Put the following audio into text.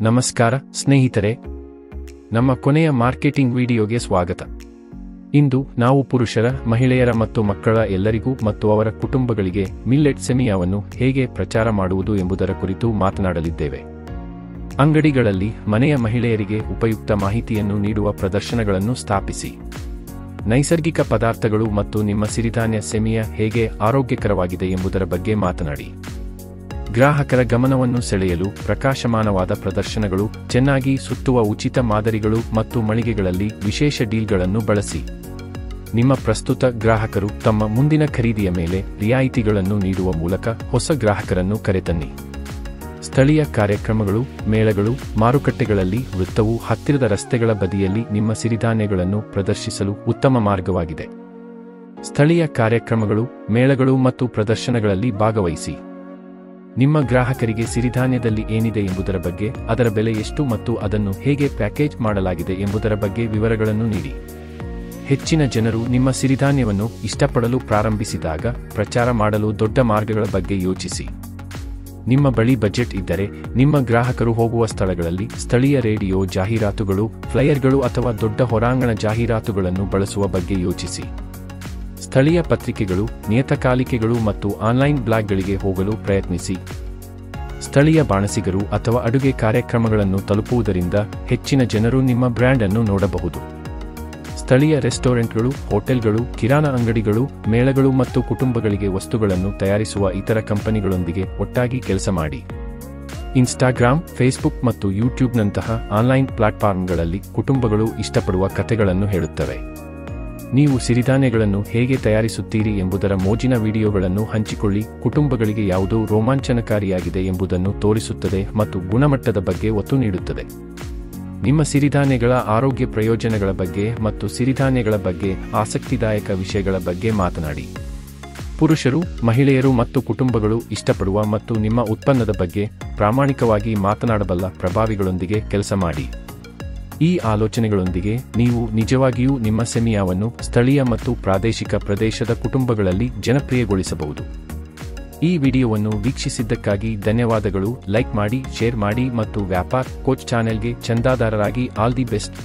ನಮಸ್ಕಾರ ಸ್ನೇಹಿತರೆ, ನಮ್ಮ ಕೊನೆಯ ಮಾರ್ಕೆಟಿಂಗ್ ವಿಡಿಯೋಗೆ ಸ್ವಾಗತ. ಇಂದು ನಾವು ಪುರುಷರ, ಮಹಿಳೆಯರ ಮತ್ತು ಮಕ್ಕಳ ಎಲ್ಲರಿಗೂ ಮತ್ತು ಅವರ ಕುಟುಂಬಗಳಿಗೆ ಮಿಲ್ಲೆಟ್ ಸೆಮಿಯಾವನ್ನು ಹೇಗೆ ಪ್ರಚಾರ ಮಾಡುವುದು ಎಂಬುದರ ಕುರಿತು ಮಾತನಾಡಲಿದ್ದೇವೆ. ಅಂಗಡಿಗಳಲ್ಲಿ ಮನೆಯ ಮಹಿಳೆಯರಿಗೆ ಉಪಯುಕ್ತ ಮಾಹಿತಿಯನ್ನು ನೀಡುವ ಪ್ರದರ್ಶನಗಳನ್ನು ಸ್ಥಾಪಿಸಿ. ನೈಸರ್ಗಿಕ ಪದಾರ್ಥಗಳು ಮತ್ತು ನಿಮ್ಮ ಸಿರಿಧಾನ್ಯ ಸೆಮಿಯಾ ಹೇಗೆ ಆರೋಗ್ಯಕರವಾಗಿದೆ ಎಂಬುದರ ಬಗ್ಗೆ ಮಾತನಾಡಿ. ಗ್ರಾಹಕರ ಗಮನವನ್ನು ಸೆಳೆಯಲು ಪ್ರಕಾಶಮಾನವಾದ ಪ್ರದರ್ಶನಗಳು, ಚೆನ್ನಾಗಿ ಸುತ್ತುವ ಉಚಿತ ಮಾದರಿಗಳು ಮತ್ತು ಮಳಿಗೆಗಳಲ್ಲಿ ವಿಶೇಷ ಡೀಲ್ಗಳನ್ನು ಬಳಸಿ. ನಿಮ್ಮ ಪ್ರಸ್ತುತ ಗ್ರಾಹಕರು ತಮ್ಮ ಮುಂದಿನ ಖರೀದಿಯ ಮೇಲೆ ರಿಯಾಯಿತಿಗಳನ್ನು ನೀಡುವ ಮೂಲಕ ಹೊಸ ಗ್ರಾಹಕರನ್ನು ಕರೆತನ್ನಿ. ಸ್ಥಳೀಯ ಕಾರ್ಯಕ್ರಮಗಳು, ಮೇಳಗಳು, ಮಾರುಕಟ್ಟೆಗಳಲ್ಲಿ ವೃತ್ತವು ಹತ್ತಿರದ ರಸ್ತೆಗಳ ಬದಿಯಲ್ಲಿ ನಿಮ್ಮ ಸಿರಿಧಾನ್ಯಗಳನ್ನು ಪ್ರದರ್ಶಿಸಲು ಉತ್ತಮ ಮಾರ್ಗವಾಗಿದೆ. ಸ್ಥಳೀಯ ಕಾರ್ಯಕ್ರಮಗಳು, ಮೇಳಗಳು ಮತ್ತು ಪ್ರದರ್ಶನಗಳಲ್ಲಿ ಭಾಗವಹಿಸಿ. ನಿಮ್ಮ ಗ್ರಾಹಕರಿಗೆ ಸಿರಿಧಾನ್ಯದಲ್ಲಿ ಏನಿದೆ ಎಂಬುದರ ಬಗ್ಗೆ, ಅದರ ಬೆಲೆ ಎಷ್ಟು ಮತ್ತು ಅದನ್ನು ಹೇಗೆ ಪ್ಯಾಕೇಜ್ ಮಾಡಲಾಗಿದೆ ಎಂಬುದರ ಬಗ್ಗೆ ವಿವರಗಳನ್ನು ನೀಡಿ. ಹೆಚ್ಚಿನ ಜನರು ನಿಮ್ಮ ಸಿರಿಧಾನ್ಯವನ್ನು ಇಷ್ಟಪಡಲು ಪ್ರಾರಂಭಿಸಿದಾಗ ಪ್ರಚಾರ ಮಾಡಲು ದೊಡ್ಡ ಮಾರ್ಗಗಳ ಬಗ್ಗೆ ಯೋಚಿಸಿ. ನಿಮ್ಮ ಬಳಿ ಬಜೆಟ್ ಇದ್ದರೆ, ನಿಮ್ಮ ಗ್ರಾಹಕರು ಹೋಗುವ ಸ್ಥಳಗಳಲ್ಲಿ ಸ್ಥಳೀಯ ರೇಡಿಯೋ ಜಾಹೀರಾತುಗಳು, ಫ್ಲೈಯರ್ಗಳು ಅಥವಾ ದೊಡ್ಡ ಹೊರಾಂಗಣ ಜಾಹೀರಾತುಗಳನ್ನು ಬಳಸುವ ಬಗ್ಗೆ ಯೋಚಿಸಿ. ಸ್ಥಳೀಯ ಪತ್ರಿಕೆಗಳು, ನಿಯತಕಾಲಿಕೆಗಳು ಮತ್ತು ಆನ್ಲೈನ್ ಬ್ಲಾಗ್ಗಳಿಗೆ ಹೋಗಲು ಪ್ರಯತ್ನಿಸಿ. ಸ್ಥಳೀಯ ಬಾಣಸಿಗರು ಅಥವಾ ಅಡುಗೆ ಕಾರ್ಯಕ್ರಮಗಳನ್ನು ತಲುಪುವುದರಿಂದ ಹೆಚ್ಚಿನ ಜನರು ನಿಮ್ಮ ಬ್ರ್ಯಾಂಡ್ ಅನ್ನು ನೋಡಬಹುದು. ಸ್ಥಳೀಯ ರೆಸ್ಟೋರೆಂಟ್ಗಳು, ಹೋಟೆಲ್ಗಳು, ಕಿರಾಣಾ ಅಂಗಡಿಗಳು, ಮೇಳಗಳು ಮತ್ತು ಕುಟುಂಬಗಳಿಗೆ ವಸ್ತುಗಳನ್ನು ತಯಾರಿಸುವ ಇತರ ಕಂಪನಿಗಳೊಂದಿಗೆ ಒಟ್ಟಾಗಿ ಕೆಲಸ ಮಾಡಿ. ಇನ್ಸ್ಟಾಗ್ರಾಮ್, ಫೇಸ್ಬುಕ್ ಮತ್ತು ಯೂಟ್ಯೂಬ್ನಂತಹ ಆನ್ಲೈನ್ ಪ್ಲಾಟ್ಫಾರ್ಮ್ಗಳಲ್ಲಿ ಕುಟುಂಬಗಳು ಇಷ್ಟಪಡುವ ಕಥೆಗಳನ್ನು ಹೇಳುತ್ತವೆ. ನೀವು ಸಿರಿಧಾನ್ಯಗಳನ್ನು ಹೇಗೆ ತಯಾರಿಸುತ್ತೀರಿ ಎಂಬುದರ ಮೋಜಿನ ವಿಡಿಯೋಗಳನ್ನು ಹಂಚಿಕೊಳ್ಳಿ. ಕುಟುಂಬಗಳಿಗೆ ಯಾವುದು ರೋಮಾಂಚನಕಾರಿಯಾಗಿದೆ ಎಂಬುದನ್ನು ತೋರಿಸುತ್ತದೆ ಮತ್ತು ಗುಣಮಟ್ಟದ ಬಗ್ಗೆ ಒತ್ತು ನೀಡುತ್ತದೆ. ನಿಮ್ಮ ಸಿರಿಧಾನ್ಯಗಳ ಆರೋಗ್ಯ ಪ್ರಯೋಜನಗಳ ಬಗ್ಗೆ ಮತ್ತು ಸಿರಿಧಾನ್ಯಗಳ ಬಗ್ಗೆ ಆಸಕ್ತಿದಾಯಕ ವಿಷಯಗಳ ಬಗ್ಗೆ ಮಾತನಾಡಿ. ಪುರುಷರು, ಮಹಿಳೆಯರು ಮತ್ತು ಕುಟುಂಬಗಳು ಇಷ್ಟಪಡುವ ಮತ್ತು ನಿಮ್ಮ ಉತ್ಪನ್ನದ ಬಗ್ಗೆ ಪ್ರಾಮಾಣಿಕವಾಗಿ ಮಾತನಾಡಬಲ್ಲ ಪ್ರಭಾವಿಗಳೊಂದಿಗೆ ಕೆಲಸ ಮಾಡಿ. ಈ ಆಲೋಚನೆಗಳೊಂದಿಗೆ ನೀವು ನಿಜವಾಗಿಯೂ ನಿಮ್ಮ ಸೆಮಿಯಾವನ್ನು ಸ್ಥಳೀಯ ಮತ್ತು ಪ್ರಾದೇಶಿಕ ಪ್ರದೇಶದ ಕುಟುಂಬಗಳಲ್ಲಿ ಜನಪ್ರಿಯಗೊಳಿಸಬಹುದು. ಈ ವಿಡಿಯೋವನ್ನು ವೀಕ್ಷಿಸಿದ್ದಕ್ಕಾಗಿ ಧನ್ಯವಾದಗಳು. ಲೈಕ್ ಮಾಡಿ, ಶೇರ್ ಮಾಡಿ ಮತ್ತು ವ್ಯಾಪಾರ್ ಕೋಚ್ ಚಾನೆಲ್ಗೆ ಚಂದಾದಾರರಾಗಿ. All the best.